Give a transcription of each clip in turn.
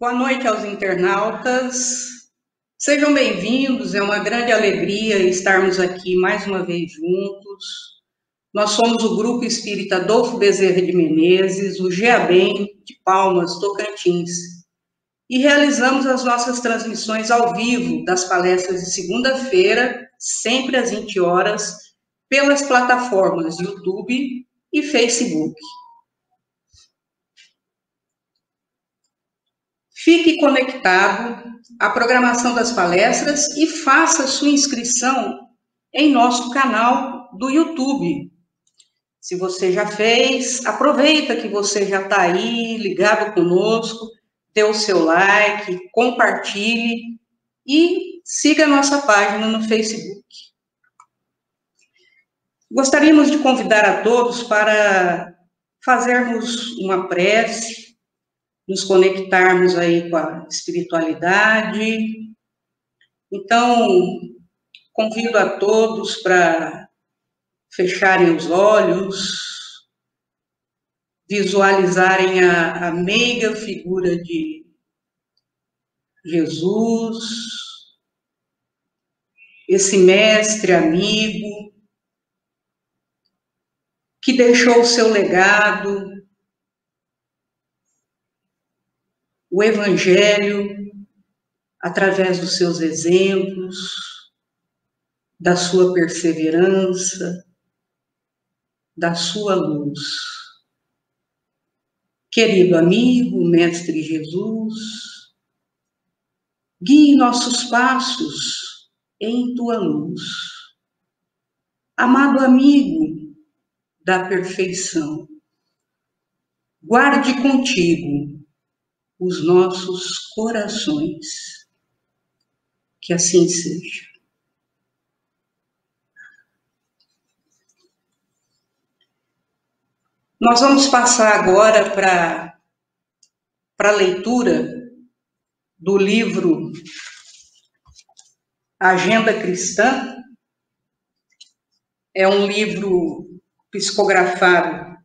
Boa noite aos internautas. Sejam bem-vindos, é uma grande alegria estarmos aqui mais uma vez juntos. Nós somos o Grupo Espírita Adolfo Bezerra de Menezes, o GEABEM de Palmas, Tocantins, e realizamos as nossas transmissões ao vivo das palestras de segunda-feira, sempre às 20 horas, pelas plataformas YouTube e Facebook. Fique conectado à programação das palestras e faça sua inscrição em nosso canal do YouTube. Se você já fez, aproveita que você já está aí ligado conosco, dê o seu like, compartilhe e siga a nossa página no Facebook. Gostaríamos de convidar a todos para fazermos uma prece, nos conectarmos aí com a espiritualidade. Então, convido a todos para fecharem os olhos, visualizarem a meiga figura de Jesus, esse mestre amigo, que deixou o seu legado, o Evangelho, através dos seus exemplos, da sua perseverança, da sua luz. Querido amigo, Mestre Jesus, guie nossos passos em tua luz. Amado amigo da perfeição, guarde contigo os nossos corações. Que assim seja. Nós vamos passar agora para a leitura do livro Agenda Cristã. É um livro psicografado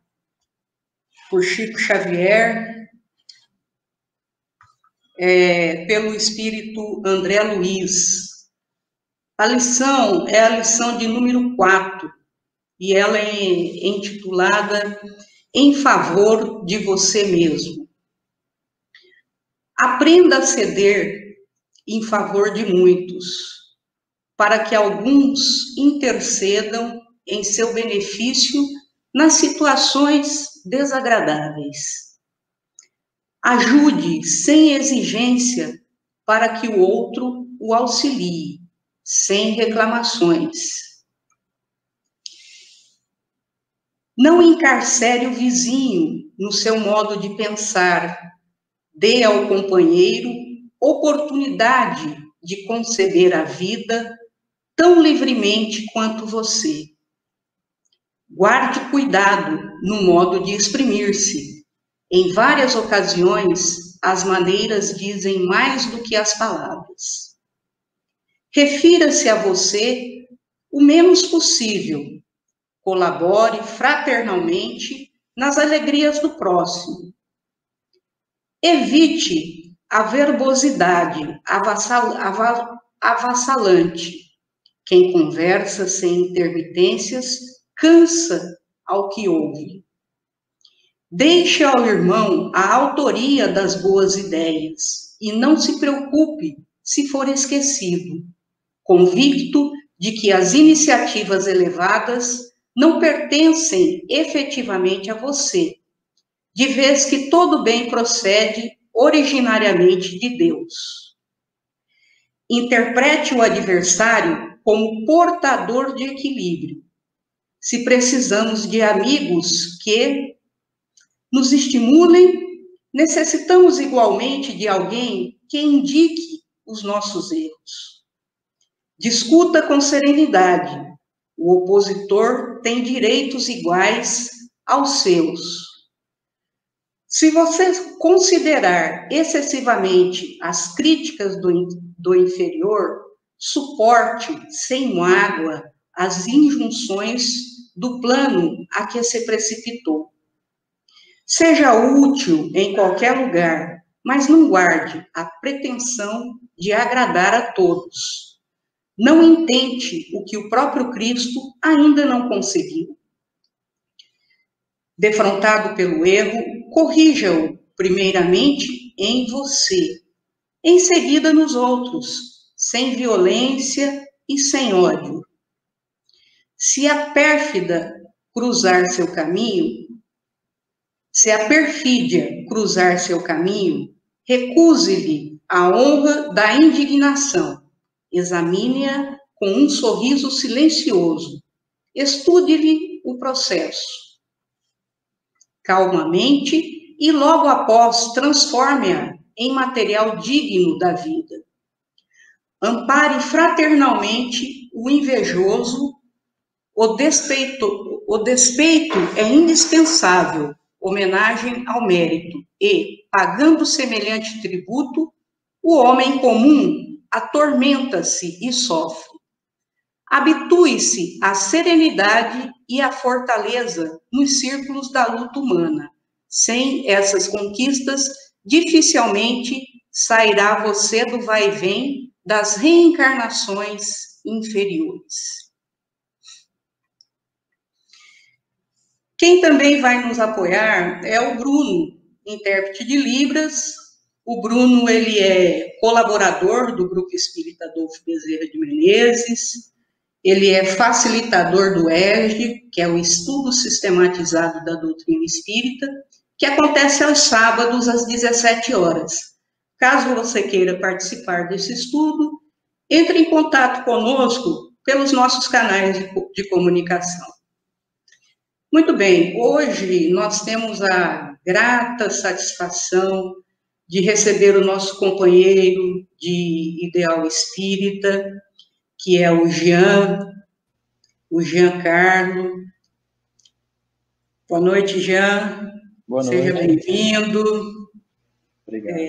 por Chico Xavier, pelo espírito André Luiz. A lição é a lição de número 4, e ela é intitulada Em Favor de Você Mesmo. Aprenda a ceder em favor de muitos, para que alguns intercedam em seu benefício nas situações desagradáveis. Ajude sem exigência para que o outro o auxilie, sem reclamações. Não encarcere o vizinho no seu modo de pensar. Dê ao companheiro oportunidade de conceber a vida tão livremente quanto você. Guarde cuidado no modo de exprimir-se. Em várias ocasiões, as maneiras dizem mais do que as palavras. Refira-se a você o menos possível. Colabore fraternalmente nas alegrias do próximo. Evite a verbosidade avassalante. Quem conversa sem intermitências cansa ao que ouve. Deixe ao irmão a autoria das boas ideias e não se preocupe se for esquecido, convicto de que as iniciativas elevadas não pertencem efetivamente a você, de vez que todo bem procede originariamente de Deus. Interprete o adversário como portador de equilíbrio. Se precisamos de amigos que nos estimulem, necessitamos igualmente de alguém que indique os nossos erros. Discuta com serenidade. O opositor tem direitos iguais aos seus. Se você considerar excessivamente as críticas do inferior, suporte sem mágoa as injunções do plano a que se precipitou. Seja útil em qualquer lugar mas não guarde a pretensão de agradar a todos. Não intente o que o próprio Cristo ainda não conseguiu. Defrontado pelo erro, corrija-o primeiramente em você, em seguida nos outros, sem violência e sem ódio. Se a pérfida cruzar seu caminho, se a perfídia cruzar seu caminho, recuse-lhe a honra da indignação. Examine-a com um sorriso silencioso. Estude-lhe o processo. Calmamente e logo após transforme-a em material digno da vida. Ampare fraternalmente o invejoso. O despeito é indispensável, homenagem ao mérito, e, pagando semelhante tributo, o homem comum atormenta-se e sofre. Habitue-se à serenidade e à fortaleza nos círculos da luta humana. Sem essas conquistas, dificilmente sairá você do vai-vém das reencarnações inferiores. Quem também vai nos apoiar é o Bruno, intérprete de Libras. O Bruno, ele é colaborador do Grupo Espírita Adolfo Bezerra de Menezes, ele é facilitador do ERG, que é o Estudo Sistematizado da Doutrina Espírita, que acontece aos sábados às 17 horas. Caso você queira participar desse estudo, entre em contato conosco pelos nossos canais de comunicação. Muito bem, hoje nós temos a grata satisfação de receber o nosso companheiro de ideal espírita, que é o Giancarlo. Boa noite, Jean. Boa noite. Seja bem-vindo. Obrigado.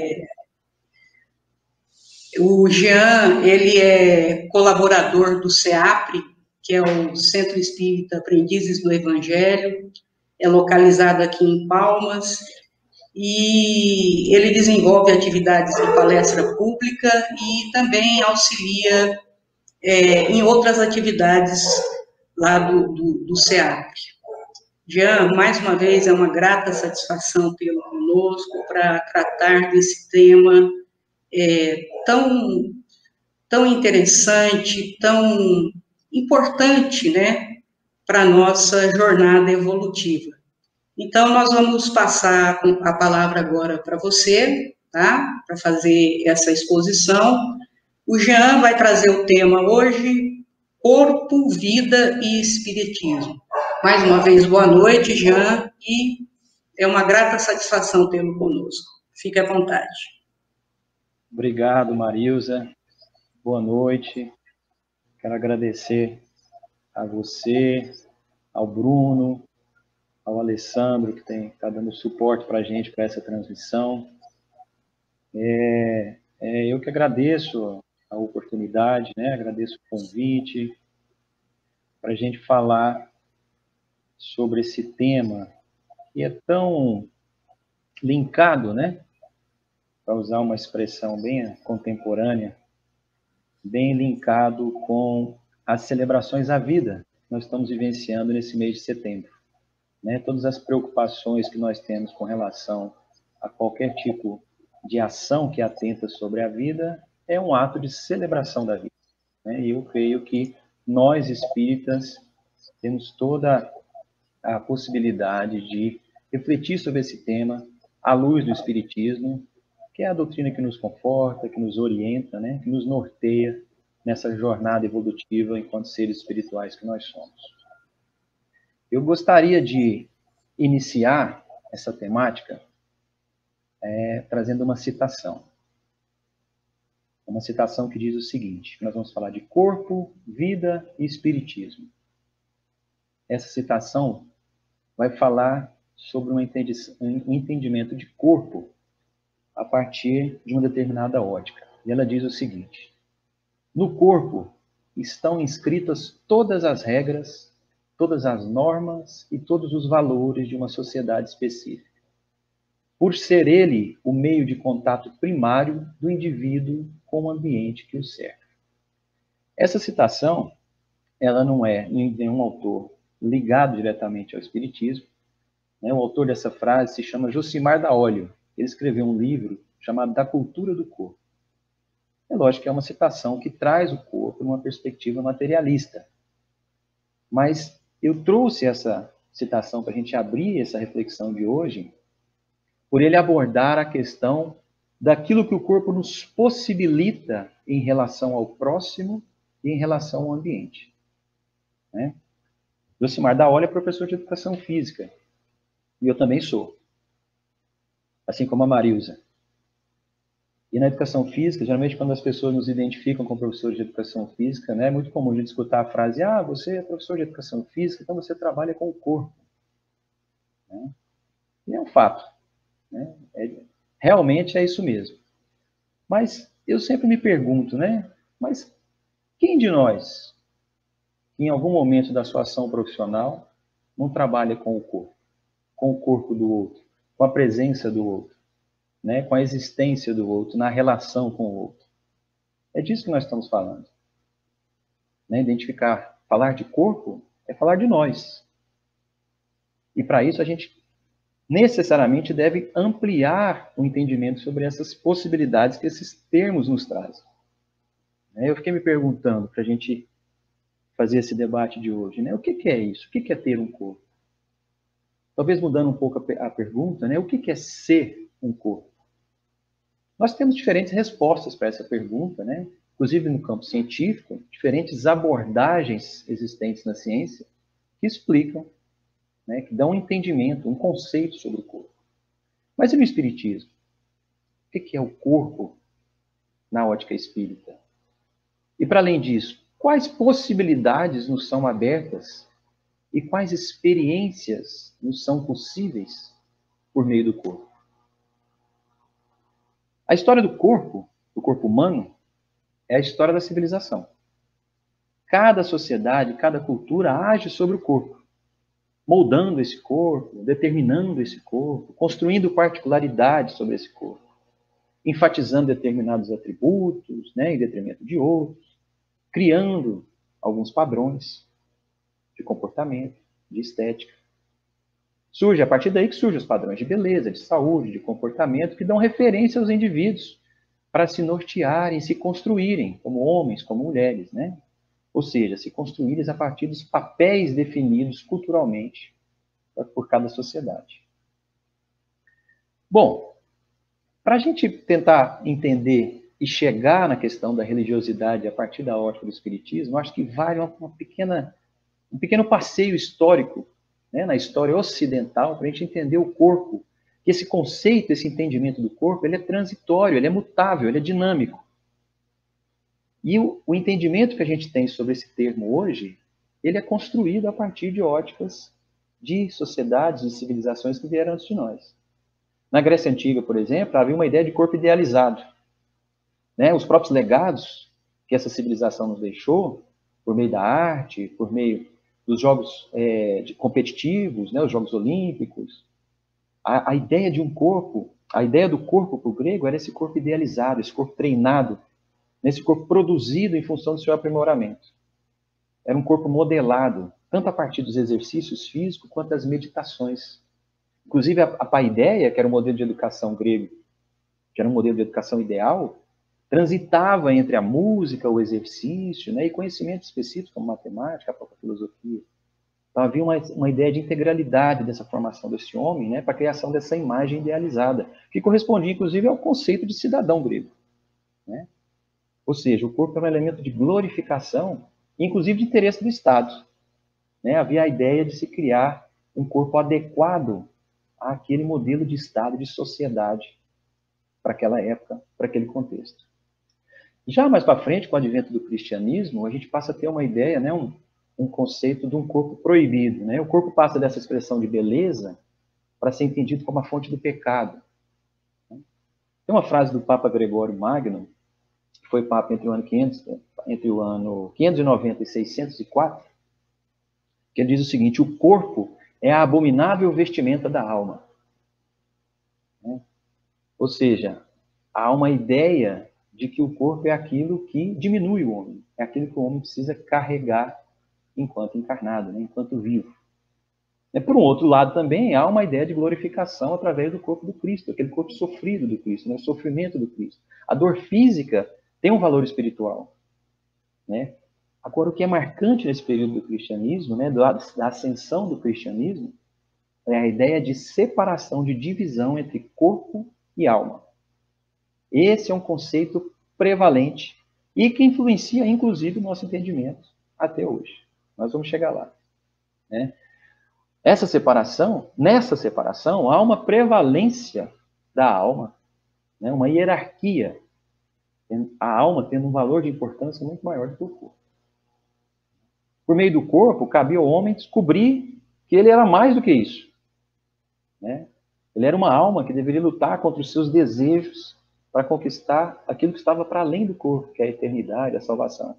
O Jean, ele é colaborador do CEAPRE, que é o Centro Espírita Aprendizes do Evangelho, é localizado aqui em Palmas, e ele desenvolve atividades de palestra pública e também auxilia em outras atividades lá do CEAPRE. Jean, mais uma vez, é uma grata satisfação tê-lo conosco para tratar desse tema tão interessante, tão importante, né, para a nossa jornada evolutiva. Então, nós vamos passar a palavra agora para você, tá? Para fazer essa exposição. O Jean vai trazer o tema hoje, Corpo, Vida e Espiritismo. Mais uma vez, boa noite, Jean, e é uma grata satisfação tê-lo conosco. Fique à vontade. Obrigado, Marilza. Boa noite. Quero agradecer a você, ao Bruno, ao Alessandro, que está dando suporte para a gente, para essa transmissão. Eu que agradeço a oportunidade, né? Agradeço o convite para a gente falar sobre esse tema que é tão linkado, né? Para usar uma expressão bem contemporânea, bem linkado com as celebrações à vida que nós estamos vivenciando nesse mês de setembro. Né? Todas as preocupações que nós temos com relação a qualquer tipo de ação que atenta sobre a vida é um ato de celebração da vida. Né? E eu creio que nós, espíritas, temos toda a possibilidade de refletir sobre esse tema à luz do espiritismo, que é a doutrina que nos conforta, que nos orienta, né? Que nos norteia nessa jornada evolutiva enquanto seres espirituais que nós somos. Eu gostaria de iniciar essa temática trazendo uma citação. Uma citação que diz o seguinte: nós vamos falar de corpo, vida e espiritismo. Essa citação vai falar sobre um entendimento de corpo a partir de uma determinada ótica. E ela diz o seguinte: no corpo estão inscritas todas as regras, todas as normas e todos os valores de uma sociedade específica. por ser ele o meio de contato primário do indivíduo com o ambiente que o cerca. Essa citação, ela não é de nenhum autor ligado diretamente ao Espiritismo. O autor dessa frase se chama Josimar da Olho. Ele escreveu um livro chamado Da Cultura do Corpo. É lógico que é uma citação que traz o corpo numa perspectiva materialista. Mas eu trouxe essa citação para a gente abrir essa reflexão de hoje, por ele abordar a questão daquilo que o corpo nos possibilita em relação ao próximo e em relação ao ambiente. Josimar da Olho é professor de educação física. E eu também sou. Assim como a Marilza. E na educação física, geralmente quando as pessoas nos identificam com professores de educação física, é muito comum a gente escutar a frase: ah, você é professor de educação física, então você trabalha com o corpo. E é um fato. Realmente é isso mesmo. Mas eu sempre me pergunto, mas quem de nós, em algum momento da sua ação profissional, não trabalha com o corpo do outro, com a presença do outro, com a existência do outro, na relação com o outro? É disso que nós estamos falando. Identificar, falar de corpo é falar de nós. E para isso a gente necessariamente deve ampliar o entendimento sobre essas possibilidades que esses termos nos trazem. Eu fiquei me perguntando, para a gente fazer esse debate de hoje, o que é isso? O que é ter um corpo? Talvez mudando um pouco a pergunta, o que é ser um corpo? Nós temos diferentes respostas para essa pergunta, inclusive no campo científico, diferentes abordagens existentes na ciência que explicam, que dão um entendimento, um conceito sobre o corpo. Mas e no Espiritismo? O que é o corpo na ótica espírita? E para além disso, quais possibilidades nos são abertas e quais experiências nos são possíveis por meio do corpo? A história do corpo humano, é a história da civilização. Cada sociedade, cada cultura age sobre o corpo, moldando esse corpo, determinando esse corpo, construindo particularidades sobre esse corpo, enfatizando determinados atributos, em detrimento de outros, criando alguns padrões de comportamento, de estética. Surge a partir daí que surgem os padrões de beleza, de saúde, de comportamento, que dão referência aos indivíduos para se nortearem, se construírem como homens, como mulheres, Ou seja, se construírem a partir dos papéis definidos culturalmente por cada sociedade. Bom, para a gente tentar entender e chegar na questão da religiosidade a partir da ótica do Espiritismo, acho que vale um pequeno passeio histórico, na história ocidental, para a gente entender o corpo, que esse conceito, esse entendimento do corpo, ele é transitório, ele é mutável, ele é dinâmico. E o entendimento que a gente tem sobre esse termo hoje, ele é construído a partir de óticas de sociedades, de civilizações que vieram antes de nós. Na Grécia Antiga, por exemplo, havia uma ideia de corpo idealizado. Os próprios legados que essa civilização nos deixou, por meio da arte, por meio dos jogos competitivos, os Jogos Olímpicos, a ideia de um corpo, a ideia do corpo para o grego era esse corpo idealizado, esse corpo treinado, nesse corpo produzido em função do seu aprimoramento. Era um corpo modelado, tanto a partir dos exercícios físicos quanto das meditações. Inclusive, a paideia, que era o modelo de educação grego, que era um modelo de educação ideal, transitava entre a música, o exercício, e conhecimentos específicos, como matemática, a própria filosofia. Então, havia uma ideia de integralidade dessa formação desse homem, para a criação dessa imagem idealizada, que correspondia, inclusive, ao conceito de cidadão grego. Ou seja, o corpo é um elemento de glorificação, inclusive de interesse do Estado. Havia a ideia de se criar um corpo adequado àquele modelo de Estado, de sociedade, para aquela época, para aquele contexto. Já mais para frente, com o advento do cristianismo, a gente passa a ter uma ideia, um conceito de um corpo proibido. O corpo passa dessa expressão de beleza para ser entendido como a fonte do pecado. Tem uma frase do Papa Gregório Magno, que foi Papa entre o ano 590 e 604, que ele diz o seguinte: o corpo é a abominável vestimenta da alma. Ou seja, há uma ideia de que o corpo é aquilo que diminui o homem, é aquilo que o homem precisa carregar enquanto encarnado, né? Enquanto vivo. Por um outro lado também, há uma ideia de glorificação através do corpo do Cristo, aquele corpo sofrido do Cristo, né? O sofrimento do Cristo. A dor física tem um valor espiritual, né? Agora, o que é marcante nesse período do cristianismo, né, da ascensão do cristianismo, é a ideia de separação, de divisão entre corpo e alma. Esse é um conceito prevalente e que influencia, inclusive, o nosso entendimento até hoje. Nós vamos chegar lá, né? Nessa separação, há uma prevalência da alma, né? Uma hierarquia. A alma tendo um valor de importância muito maior do que o corpo. Por meio do corpo, cabia ao homem descobrir que ele era mais do que isso, né? Ele era uma alma que deveria lutar contra os seus desejos para conquistar aquilo que estava para além do corpo, que é a eternidade, a salvação.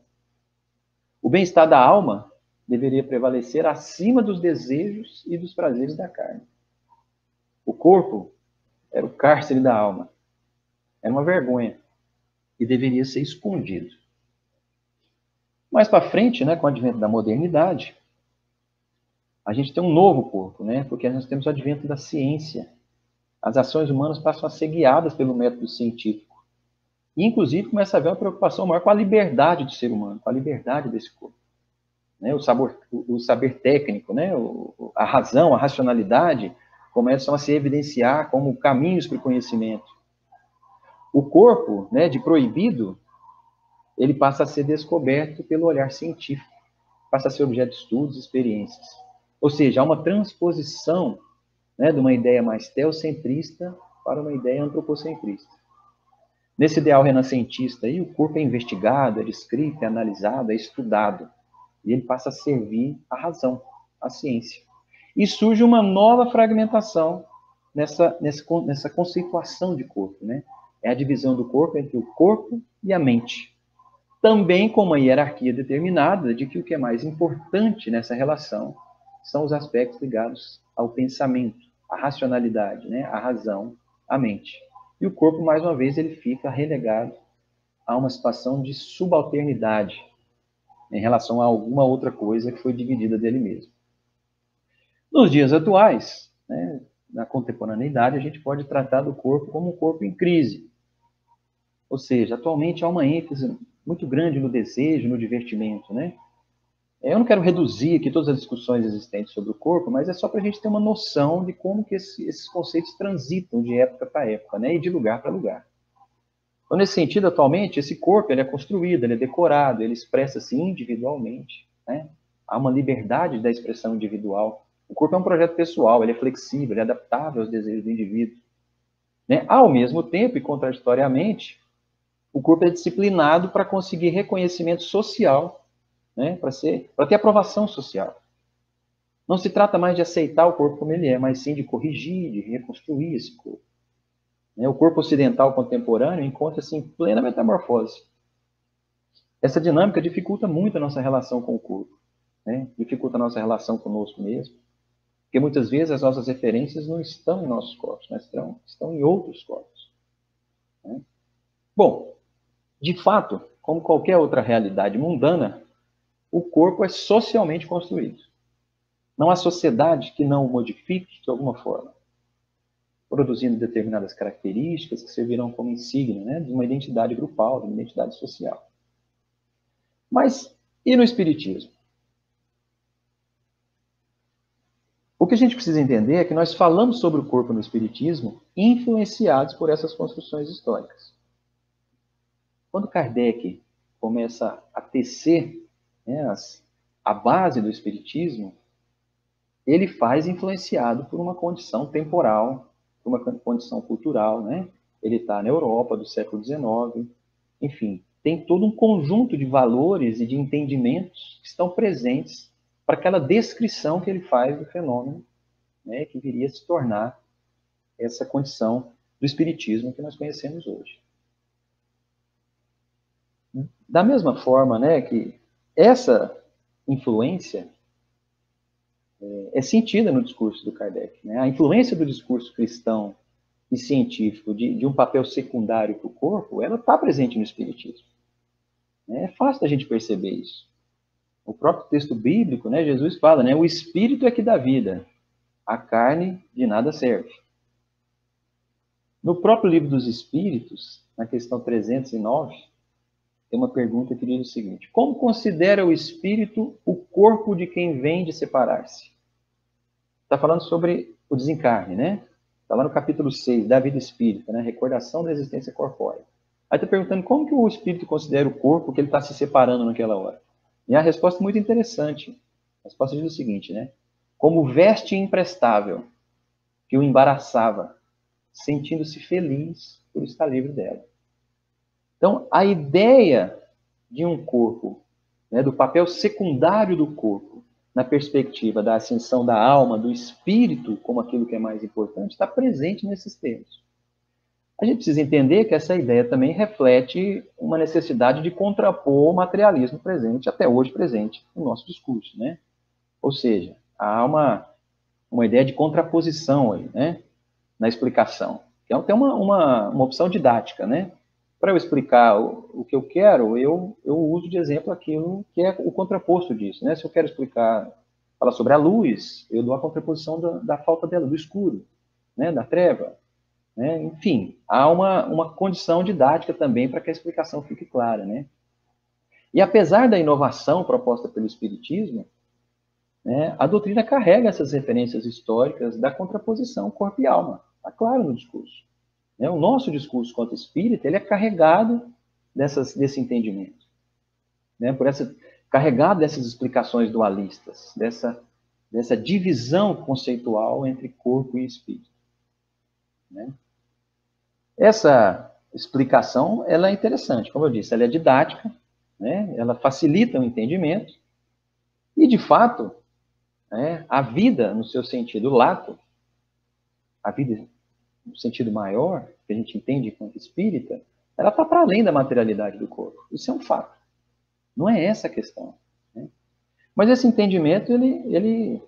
O bem-estar da alma deveria prevalecer acima dos desejos e dos prazeres da carne. O corpo era o cárcere da alma. Era uma vergonha e deveria ser escondido. Mais para frente, né, com o advento da modernidade, a gente tem um novo corpo, né, porque nós temos o advento da ciência. As ações humanas passam a ser guiadas pelo método científico. E, inclusive, começa a haver uma preocupação maior com a liberdade do ser humano, com a liberdade desse corpo. Né? O saber técnico, né? A razão, a racionalidade começam a se evidenciar como caminhos para o conhecimento. O corpo, né, de proibido, ele passa a ser descoberto pelo olhar científico, passa a ser objeto de estudos e experiências. Ou seja, há uma transposição, né, de uma ideia mais teocentrista para uma ideia antropocentrista. Nesse ideal renascentista, aí, o corpo é investigado, é descrito, é analisado, é estudado. E ele passa a servir à razão, à ciência. E surge uma nova fragmentação nessa conceituação de corpo, né? É a divisão do corpo entre o corpo e a mente. Também com uma hierarquia determinada de que o que é mais importante nessa relação são os aspectos ligados ao pensamento, à racionalidade, né? À razão, à mente. E o corpo, mais uma vez, ele fica relegado a uma situação de subalternidade em relação a alguma outra coisa que foi dividida dele mesmo. Nos dias atuais, né, na contemporaneidade, a gente pode tratar do corpo como um corpo em crise. Ou seja, atualmente há uma ênfase muito grande no desejo, no divertimento, né? Eu não quero reduzir aqui todas as discussões existentes sobre o corpo, mas é só para a gente ter uma noção de como que esses conceitos transitam de época para época, né? E de lugar para lugar. Então, nesse sentido, atualmente, esse corpo ele é construído, ele é decorado, ele expressa-se individualmente, né? Há uma liberdade da expressão individual. O corpo é um projeto pessoal, ele é flexível, ele é adaptável aos desejos do indivíduo, né? Ao mesmo tempo, e contraditoriamente, o corpo é disciplinado para conseguir reconhecimento social, né? Para ter aprovação social. Não se trata mais de aceitar o corpo como ele é, mas sim de corrigir, de reconstruir esse corpo. O corpo ocidental contemporâneo encontra-se em plena metamorfose. Essa dinâmica dificulta muito a nossa relação com o corpo, né? Dificulta a nossa relação conosco mesmo, porque muitas vezes as nossas referências não estão em nossos corpos, mas estão em outros corpos, né? Bom, de fato, como qualquer outra realidade mundana, o corpo é socialmente construído. Não há sociedade que não o modifique de alguma forma, produzindo determinadas características que servirão como insígnia, né, de uma identidade grupal, de uma identidade social. Mas, e no Espiritismo? O que a gente precisa entender é que nós falamos sobre o corpo no Espiritismo influenciados por essas construções históricas. Quando Kardec começa a tecer, né, a base do Espiritismo, ele faz influenciado por uma condição temporal, por uma condição cultural, né? Ele está na Europa do século XIX, enfim, tem todo um conjunto de valores e de entendimentos que estão presentes para aquela descrição que ele faz do fenômeno, né, que viria a se tornar essa condição do espiritismo que nós conhecemos hoje. Da mesma forma, né, que essa influência é sentida no discurso do Kardec, né? A influência do discurso cristão e científico de um papel secundário para o corpo, ela está presente no Espiritismo. É fácil da gente perceber isso. O próprio texto bíblico, né, Jesus fala, né, o Espírito é que dá vida, a carne de nada serve. No próprio livro dos Espíritos, na questão 309, tem uma pergunta que diz o seguinte: como considera o Espírito o corpo de quem vem de separar-se? Está falando sobre o desencarne, né? Está lá no capítulo 6, da vida espírita, né? Recordação da existência corpórea. Aí está perguntando como que o Espírito considera o corpo que ele está se separando naquela hora. E a resposta é muito interessante. A resposta diz o seguinte, né? Como veste imprestável que o embaraçava, sentindo-se feliz por estar livre dela. Então, a ideia de um corpo, né, do papel secundário do corpo, na perspectiva da ascensão da alma, do espírito, como aquilo que é mais importante, está presente nesses termos. A gente precisa entender que essa ideia também reflete uma necessidade de contrapor o materialismo presente, até hoje presente, no nosso discurso, né? Ou seja, há uma ideia de contraposição aí, né, na explicação. Então, tem uma opção didática, né? Para eu explicar o que eu quero, eu uso de exemplo aquilo que é o contraposto disso, né? Se eu quero falar sobre a luz, eu dou a contraposição da falta dela, do escuro, né? Da treva, né? Enfim, há uma condição didática também para que a explicação fique clara, né? E apesar da inovação proposta pelo Espiritismo, né, a doutrina carrega essas referências históricas da contraposição corpo e alma. Está claro no discurso. O nosso discurso quanto espírita, ele é carregado desse entendimento, né? Carregado dessas explicações dualistas, dessa divisão conceitual entre corpo e espírito, né? Essa explicação, ela é interessante, como eu disse, ela é didática, né? Ela facilita o entendimento e, de fato, né, a vida, no seu sentido lato, a vida no sentido maior, que a gente entende enquanto espírita, ela está para além da materialidade do corpo. Isso é um fato. Não é essa a questão, né? Mas esse entendimento, ele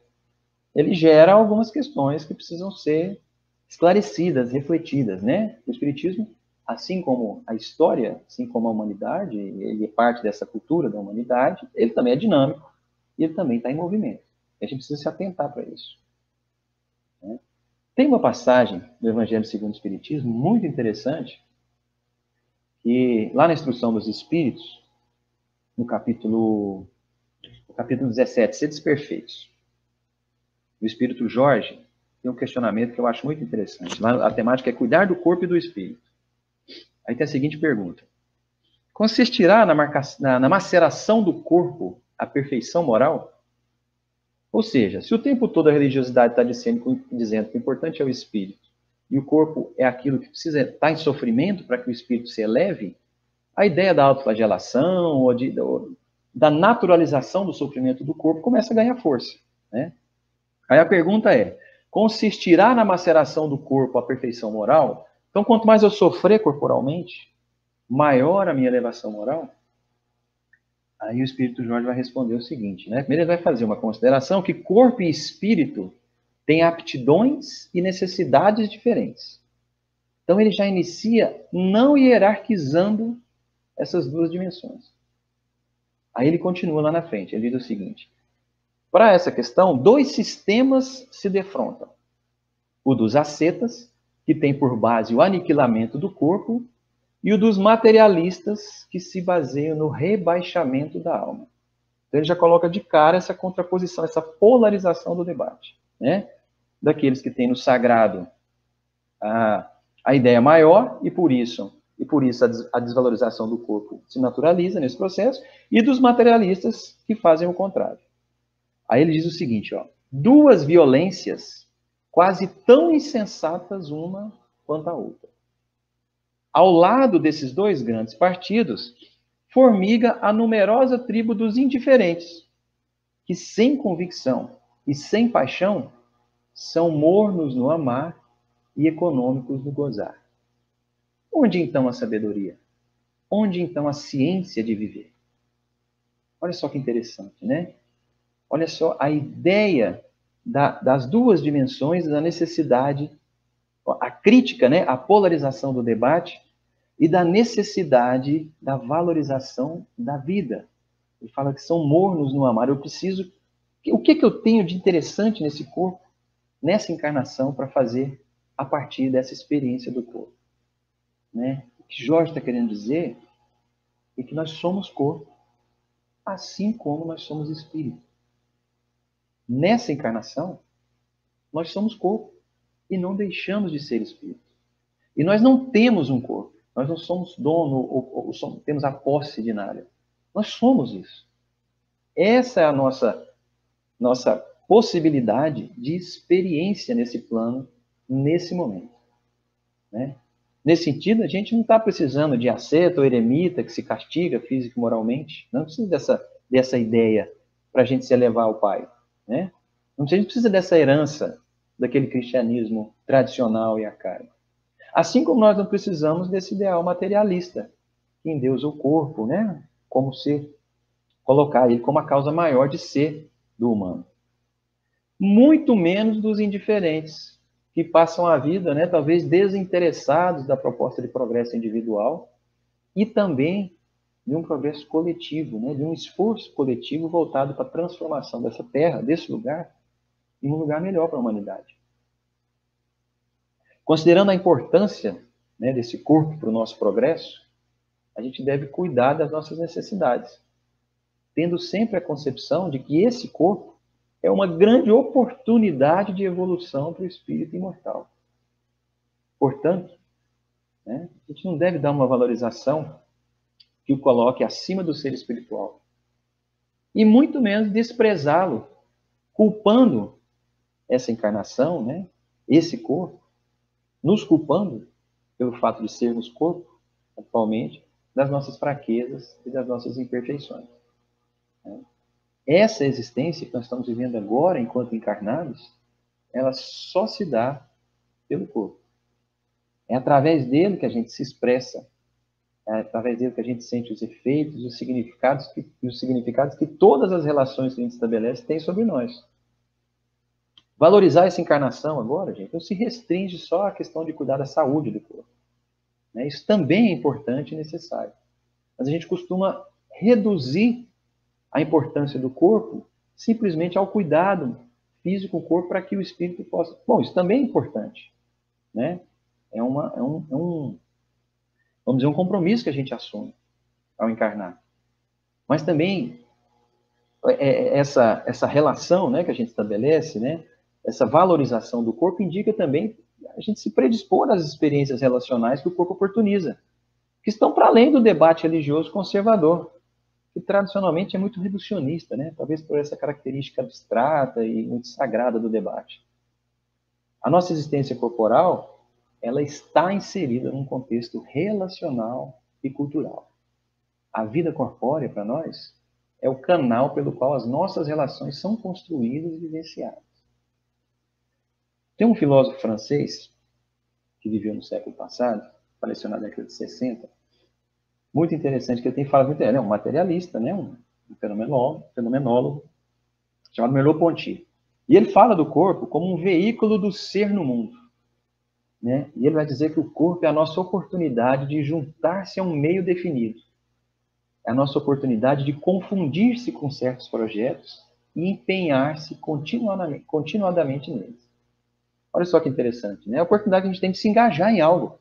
gera algumas questões que precisam ser esclarecidas, refletidas, né? O Espiritismo, assim como a história, assim como a humanidade, ele é parte dessa cultura da humanidade, ele também é dinâmico e ele também está em movimento. A gente precisa se atentar para isso, né? Tem uma passagem do Evangelho segundo o Espiritismo muito interessante, que lá na Instrução dos Espíritos, no capítulo 17, Sedes Perfeitos, o Espírito Jorge tem um questionamento que eu acho muito interessante. Lá a temática é cuidar do corpo e do espírito. Aí tem a seguinte pergunta: consistirá na maceração do corpo a perfeição moral? Ou seja, se o tempo todo a religiosidade está dizendo que o importante é o espírito e o corpo é aquilo que precisa estar em sofrimento para que o espírito se eleve, a ideia da autoflagelação ou da naturalização do sofrimento do corpo começa a ganhar força, né? Aí a pergunta é: consistirá na maceração do corpo a perfeição moral? Então, quanto mais eu sofrer corporalmente, maior a minha elevação moral? Aí o Espírito Jorge vai responder o seguinte, né? Primeiro ele vai fazer uma consideração que corpo e espírito têm aptidões e necessidades diferentes. Então ele já inicia não hierarquizando essas duas dimensões. Aí ele continua lá na frente, ele diz o seguinte: para essa questão, dois sistemas se defrontam. O dos ascetas, que tem por base o aniquilamento do corpo, e o dos materialistas, que se baseiam no rebaixamento da alma. Então ele já coloca de cara essa contraposição, essa polarização do debate, né? Daqueles que têm no sagrado a ideia maior, e por isso a desvalorização do corpo se naturaliza nesse processo, e dos materialistas que fazem o contrário. Aí ele diz o seguinte, ó: duas violências quase tão insensatas uma quanto a outra. Ao lado desses dois grandes partidos, formiga a numerosa tribo dos indiferentes, que sem convicção e sem paixão são mornos no amar e econômicos no gozar. Onde então a sabedoria? Onde então a ciência de viver? Olha só que interessante, né? Olha só a ideia das duas dimensões da necessidade a crítica, né, a polarização do debate e da necessidade da valorização da vida. Ele fala que são mornos no amar. Eu preciso... O que eu tenho de interessante nesse corpo, nessa encarnação, para fazer a partir dessa experiência do corpo? Né? O que Jorge está querendo dizer é que nós somos corpo, assim como nós somos espírito. Nessa encarnação, nós somos corpo e não deixamos de ser espírito. E nós não temos um corpo. Nós não somos dono ou temos a posse de nada. Nós somos isso. Essa é a nossa possibilidade de experiência nesse plano, nesse momento. Né? Nesse sentido, a gente não está precisando de asceta ou eremita que se castiga físico e moralmente. Não precisa dessa ideia para a gente se elevar ao Pai. Né? A gente precisa dessa herança daquele cristianismo tradicional e arcaico. Assim como nós não precisamos desse ideal materialista, que endeusa o corpo, né? Como ser, colocar ele como a causa maior de ser do humano. Muito menos dos indiferentes, que passam a vida, né, talvez desinteressados da proposta de progresso individual e também de um progresso coletivo, né, de um esforço coletivo voltado para a transformação dessa terra, desse lugar, em um lugar melhor para a humanidade. Considerando a importância, né, desse corpo para o nosso progresso, a gente deve cuidar das nossas necessidades, tendo sempre a concepção de que esse corpo é uma grande oportunidade de evolução para o espírito imortal. Portanto, né, a gente não deve dar uma valorização que o coloque acima do ser espiritual. E muito menos desprezá-lo, culpando essa encarnação, né, esse corpo, nos culpando pelo fato de sermos corpo, atualmente, das nossas fraquezas e das nossas imperfeições. Essa existência que nós estamos vivendo agora, enquanto encarnados, ela só se dá pelo corpo. É através dele que a gente se expressa, é através dele que a gente sente os efeitos, os significados que todas as relações que a gente estabelece têm sobre nós. Valorizar essa encarnação agora, gente, não se restringe só à questão de cuidar da saúde do corpo. Né? Isso também é importante e necessário. Mas a gente costuma reduzir a importância do corpo simplesmente ao cuidado físico do corpo para que o espírito possa... Bom, isso também é importante. Né? Vamos dizer, um compromisso que a gente assume ao encarnar. Mas também essa relação, né, que a gente estabelece, né, essa valorização do corpo indica também a gente se predispor às experiências relacionais que o corpo oportuniza, que estão para além do debate religioso conservador, que tradicionalmente é muito reducionista, né, talvez por essa característica abstrata e muito sagrada do debate. A nossa existência corporal, ela está inserida num contexto relacional e cultural. A vida corpórea, para nós, é o canal pelo qual as nossas relações são construídas e vivenciadas. Tem um filósofo francês, que viveu no século passado, faleceu na década de 60, muito interessante, que ele tem falado muito, ele é um materialista, né, um fenomenólogo, chamado Merleau-Ponty. E ele fala do corpo como um veículo do ser no mundo. Né? E ele vai dizer que o corpo é a nossa oportunidade de juntar-se a um meio definido. É a nossa oportunidade de confundir-se com certos projetos e empenhar-se continuadamente neles. Olha só que interessante, né? É a oportunidade que a gente tem de se engajar em algo.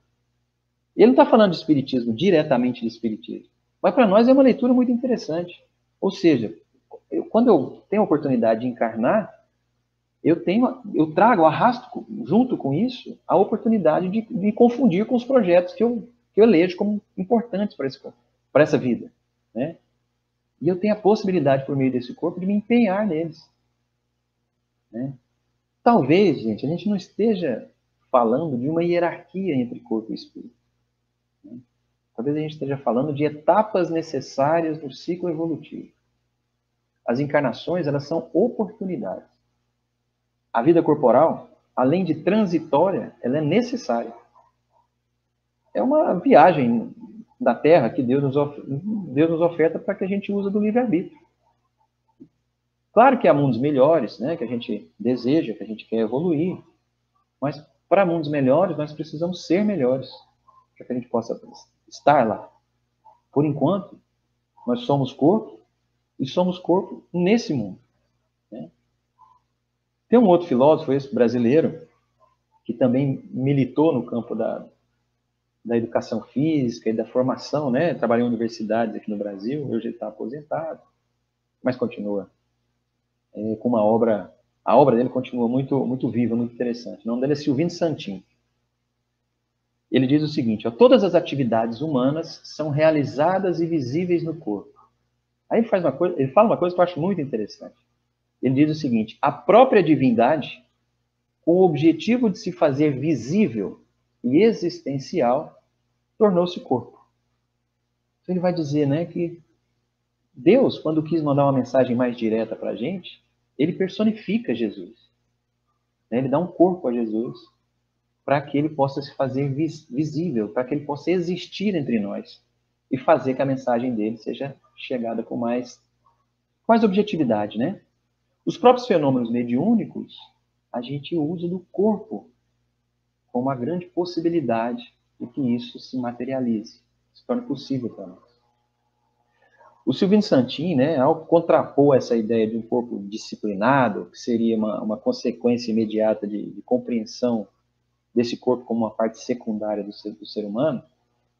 Ele não está falando de espiritismo, diretamente de espiritismo, mas para nós é uma leitura muito interessante. Ou seja, quando eu tenho a oportunidade de encarnar, eu arrasto junto com isso a oportunidade de me confundir com os projetos que eu elejo como importantes para essa vida. Né? E eu tenho a possibilidade, por meio desse corpo, de me empenhar neles. Né? Talvez, gente, a gente não esteja falando de uma hierarquia entre corpo e espírito. Né? Talvez a gente esteja falando de etapas necessárias no ciclo evolutivo. As encarnações, elas são oportunidades. A vida corporal, além de transitória, ela é necessária. É uma viagem da Terra que Deus nos oferta para que a gente use do livre-arbítrio. Claro que há mundos melhores, né, que a gente deseja, que a gente quer evoluir, mas para mundos melhores, nós precisamos ser melhores, para que a gente possa estar lá. Por enquanto, nós somos corpo, e somos corpo nesse mundo. Né? Tem um outro filósofo, esse brasileiro, que também militou no campo da educação física e da formação, né? Trabalhou em universidades aqui no Brasil, hoje ele está aposentado, mas continua com uma obra. A obra dele continua muito, muito viva, muito interessante. O nome dele é Silvino Santin. Ele diz o seguinte: ó, todas as atividades humanas são realizadas e visíveis no corpo. Aí ele fala uma coisa que eu acho muito interessante. Ele diz o seguinte: a própria divindade, com o objetivo de se fazer visível e existencial, tornou-se corpo. Então ele vai dizer, né, que Deus, quando quis mandar uma mensagem mais direta para a gente, ele personifica Jesus. Ele dá um corpo a Jesus para que ele possa se fazer visível, para que ele possa existir entre nós e fazer que a mensagem dele seja chegada com mais objetividade, né? Os próprios fenômenos mediúnicos, a gente usa do corpo como uma grande possibilidade de que isso se materialize, se torne possível para nós. O Silvino Santin, né, ao contrapor essa ideia de um corpo disciplinado, que seria uma consequência imediata de compreensão desse corpo como uma parte secundária do ser humano,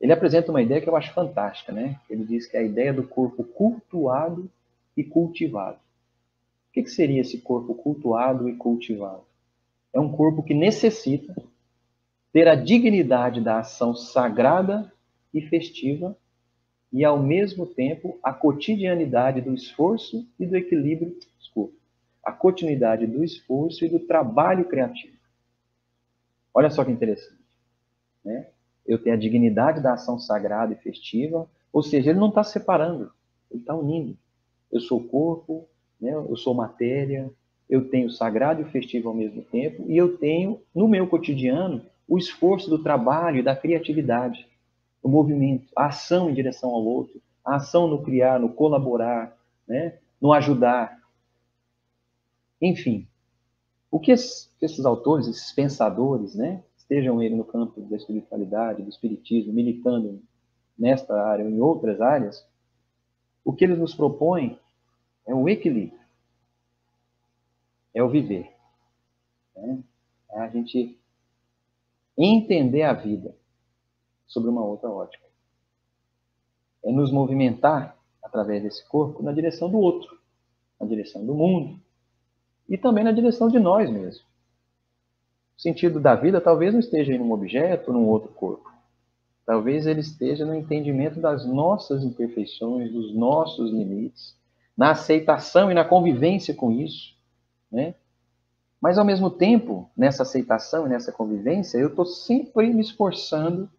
ele apresenta uma ideia que eu acho fantástica, né? Ele diz que é a ideia do corpo cultuado e cultivado. O que seria esse corpo cultuado e cultivado? É um corpo que necessita ter a dignidade da ação sagrada e festiva e, ao mesmo tempo, a cotidianidade do esforço e do equilíbrio, a continuidade do esforço e do trabalho criativo. Olha só que interessante, né? Eu tenho a dignidade da ação sagrada e festiva, ou seja, ele não está separando, ele está unindo. Eu sou corpo, né? Eu sou matéria, eu tenho sagrado e festivo ao mesmo tempo, e eu tenho, no meu cotidiano, o esforço do trabalho e da criatividade, o movimento, a ação em direção ao outro, a ação no criar, no colaborar, né? No ajudar. Enfim, o que esses autores, esses pensadores, né? Estejam eles no campo da espiritualidade, do espiritismo, militando nesta área ou em outras áreas, o que eles nos propõem é o equilíbrio, é o viver. Né? É a gente entender a vida sobre uma outra ótica. É nos movimentar, através desse corpo, na direção do outro, na direção do mundo e também na direção de nós mesmos. O sentido da vida talvez não esteja em um objeto ou num outro corpo. Talvez ele esteja no entendimento das nossas imperfeições, dos nossos limites, na aceitação e na convivência com isso, né? Mas, ao mesmo tempo, nessa aceitação e nessa convivência, eu estou sempre me esforçando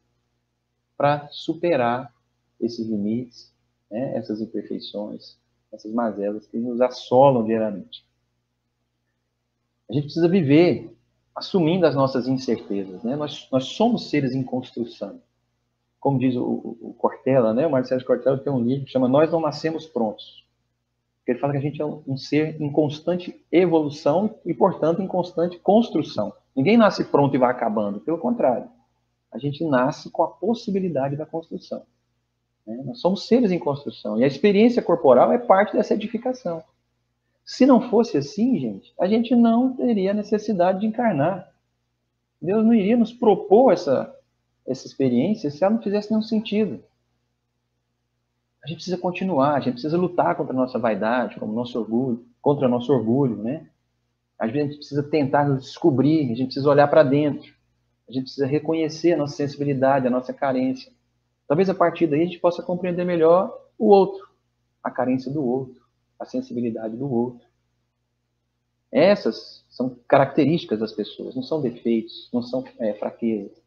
para superar esses limites, né? Essas imperfeições, essas mazelas que nos assolam diariamente. A gente precisa viver assumindo as nossas incertezas, né? Nós somos seres em construção. Como diz o Cortella, né? O Marcelo Cortella tem um livro que chama Nós Não Nascemos Prontos. Ele fala que a gente é um ser em constante evolução e, portanto, em constante construção. Ninguém nasce pronto e vai acabando. Pelo contrário, a gente nasce com a possibilidade da construção. Né? Nós somos seres em construção. E a experiência corporal é parte dessa edificação. Se não fosse assim, gente, a gente não teria necessidade de encarnar. Deus não iria nos propor essa experiência se ela não fizesse nenhum sentido. A gente precisa continuar, a gente precisa lutar contra a nossa vaidade, contra o nosso orgulho, né? A gente precisa tentar nos descobrir, a gente precisa olhar para dentro, a gente precisa reconhecer a nossa sensibilidade, a nossa carência. Talvez a partir daí a gente possa compreender melhor o outro, a carência do outro, a sensibilidade do outro. Essas são características das pessoas, não são defeitos, não são fraquezas.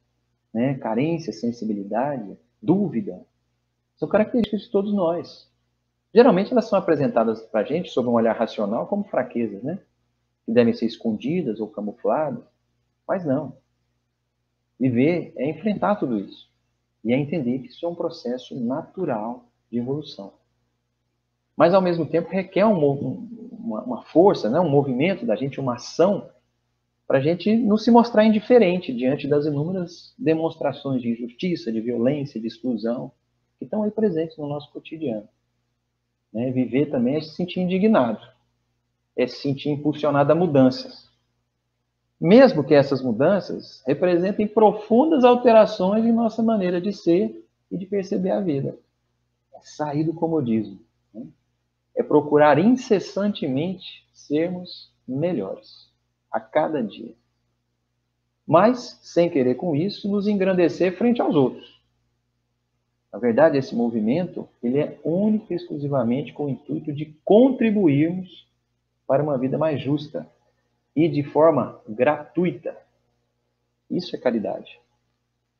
Né? Carência, sensibilidade, dúvida, são características de todos nós. Geralmente elas são apresentadas para a gente, sob um olhar racional, como fraquezas, né? Que devem ser escondidas ou camufladas. Mas não. Viver é enfrentar tudo isso. E é entender que isso é um processo natural de evolução. Mas, ao mesmo tempo, requer uma força, né? Um movimento da gente, uma ação para a gente não se mostrar indiferente diante das inúmeras demonstrações de injustiça, de violência, de exclusão, que estão aí presentes no nosso cotidiano. Né? Viver também é se sentir indignado, é se sentir impulsionado a mudanças. Mesmo que essas mudanças representem profundas alterações em nossa maneira de ser e de perceber a vida. É sair do comodismo. Né? É procurar incessantemente sermos melhores a cada dia. Mas, sem querer com isso, nos engrandecer frente aos outros. Na verdade, esse movimento ele é único e exclusivamente com o intuito de contribuirmos para uma vida mais justa e de forma gratuita. Isso é caridade.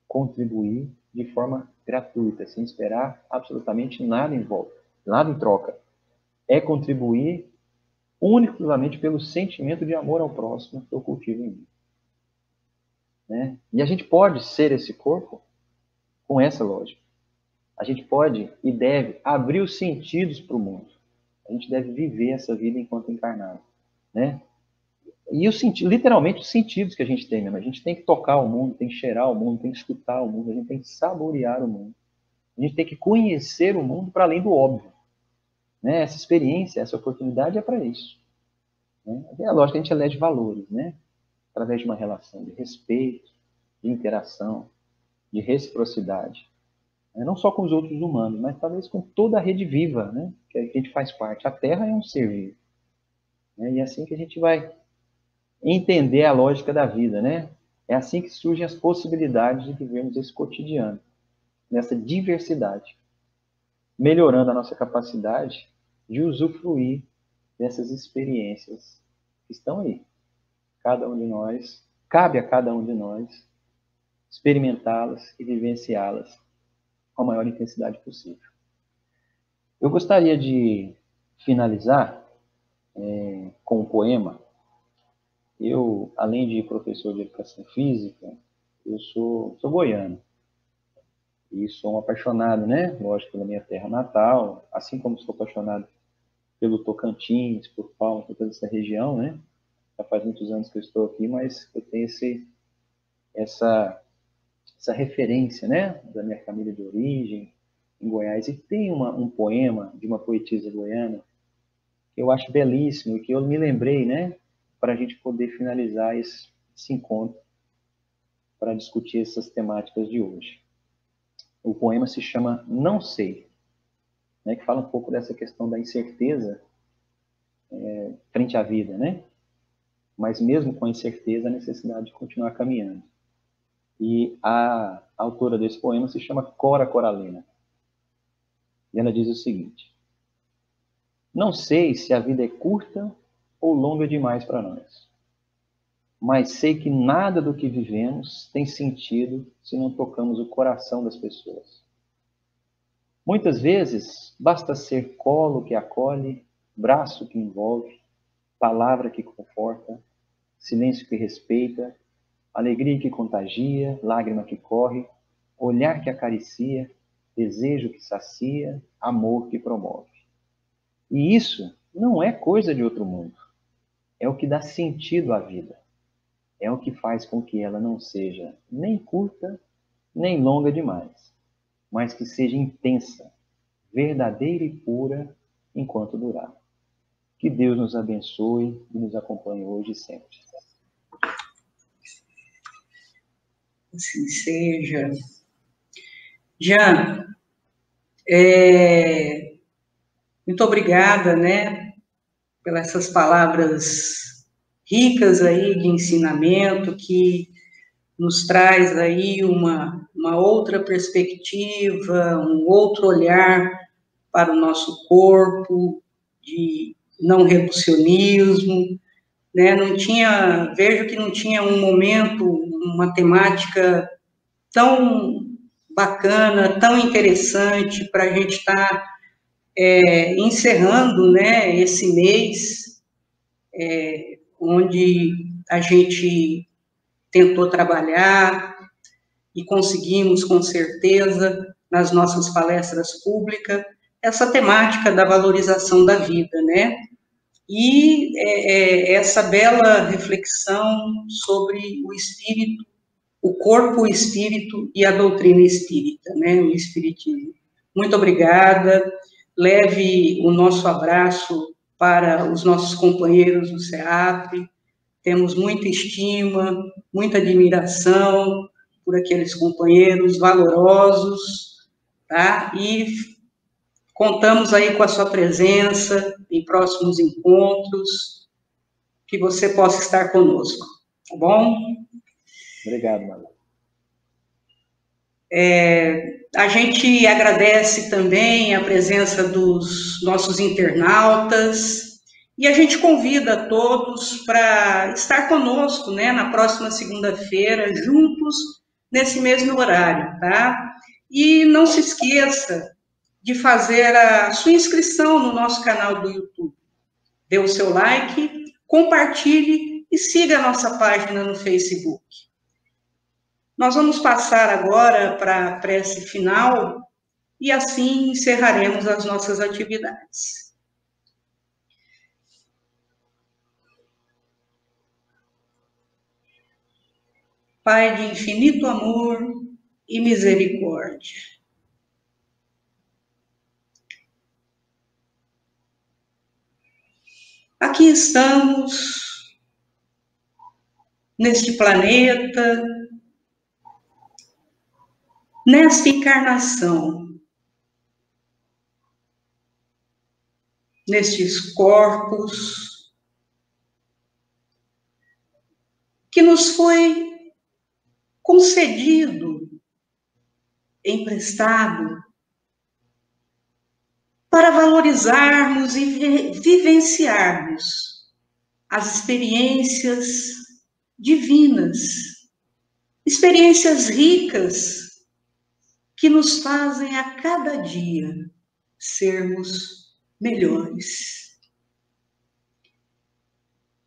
Contribuir de forma gratuita, sem esperar absolutamente nada em volta, nada em troca. É contribuir unicamente pelo sentimento de amor ao próximo que eu cultivo em mim. Né? E a gente pode ser esse corpo com essa lógica. A gente pode e deve abrir os sentidos para o mundo. A gente deve viver essa vida enquanto encarnado. Né? E literalmente os sentidos que a gente tem mesmo. A gente tem que tocar o mundo, tem que cheirar o mundo, tem que escutar o mundo, a gente tem que saborear o mundo. A gente tem que conhecer o mundo para além do óbvio. Né? Essa experiência, essa oportunidade é para isso. Né? É lógico que a gente elege valores, né? Através de uma relação de respeito, de interação, de reciprocidade. Não só com os outros humanos, mas talvez com toda a rede viva, né? Que a gente faz parte. A Terra é um ser vivo. Né? E é assim que a gente vai entender a lógica da vida, né? É assim que surgem as possibilidades de vivermos esse cotidiano, nessa diversidade, melhorando a nossa capacidade de usufruir dessas experiências que estão aí. Cada um de nós, cabe a cada um de nós experimentá-las e vivenciá-las com a maior intensidade possível. Eu gostaria de finalizar com um poema. Eu, além de professor de educação física, eu sou goiano. E sou um apaixonado, né? Lógico, pela minha terra natal, assim como sou apaixonado pelo Tocantins, por Palmas, por toda essa região, né? Já faz muitos anos que eu estou aqui, mas eu tenho essa referência, né? Da minha família de origem, em Goiás. E tem um poema de uma poetisa goiana que eu acho belíssimo e que eu me lembrei, né? Para a gente poder finalizar esse encontro para discutir essas temáticas de hoje. O poema se chama Não Sei, né, que fala um pouco dessa questão da incerteza frente à vida, né? Mas mesmo com a incerteza, a necessidade de continuar caminhando. E a autora desse poema se chama Cora Coralina. E ela diz o seguinte: não sei se a vida é curta ou longa demais para nós, mas sei que nada do que vivemos tem sentido se não tocamos o coração das pessoas. Muitas vezes, basta ser colo que acolhe, braço que envolve, palavra que conforta, silêncio que respeita, alegria que contagia, lágrima que corre, olhar que acaricia, desejo que sacia, amor que promove. E isso não é coisa de outro mundo. É o que dá sentido à vida. É o que faz com que ela não seja nem curta, nem longa demais, mas que seja intensa, verdadeira e pura enquanto durar. Que Deus nos abençoe e nos acompanhe hoje e sempre. Assim seja. Jean, muito obrigada, né, pelas essas palavras ricas aí de ensinamento que nos traz aí uma outra perspectiva, um outro olhar para o nosso corpo, de não reducionismo, né? Vejo que não tinha um momento, uma temática tão bacana, tão interessante para a gente estar encerrando, né, esse mês, onde a gente tentou trabalhar e conseguimos, com certeza, nas nossas palestras públicas, essa temática da valorização da vida, né? e essa bela reflexão sobre o espírito, o corpo, o espírito e a doutrina espírita, né, o espiritismo. Muito obrigada, leve o nosso abraço para os nossos companheiros do SEAP, temos muita estima, muita admiração por aqueles companheiros valorosos, tá? E contamos aí com a sua presença em próximos encontros, que você possa estar conosco, tá bom? Obrigado, Malu. A gente agradece também a presença dos nossos internautas e a gente convida todos para estar conosco, né, na próxima segunda-feira, juntos, nesse mesmo horário, tá? E não se esqueça de fazer a sua inscrição no nosso canal do YouTube. Dê o seu like, compartilhe e siga a nossa página no Facebook. Nós vamos passar agora para a prece final e assim encerraremos as nossas atividades. Pai de infinito amor e misericórdia, aqui estamos, neste planeta, nesta encarnação, nestes corpos, que nos foi concedido, emprestado, para valorizarmos e vivenciarmos as experiências divinas, experiências ricas que nos fazem a cada dia sermos melhores.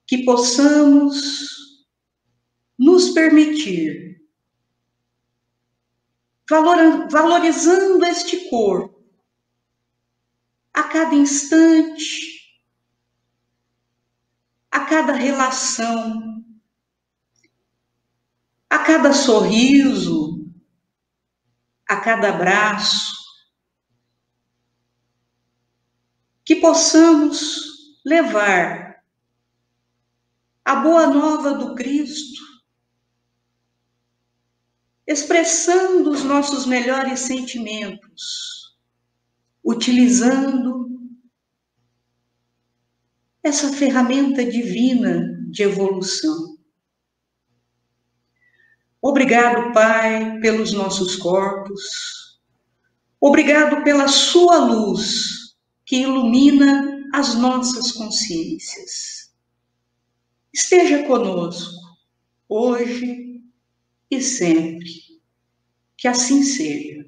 Que possamos nos permitir, valorizando este corpo, a cada instante, a cada relação, a cada sorriso, a cada abraço, que possamos levar a boa nova do Cristo, expressando os nossos melhores sentimentos, utilizando essa ferramenta divina de evolução. Obrigado, Pai, pelos nossos corpos. Obrigado pela sua luz que ilumina as nossas consciências. Esteja conosco, hoje e sempre. Que assim seja.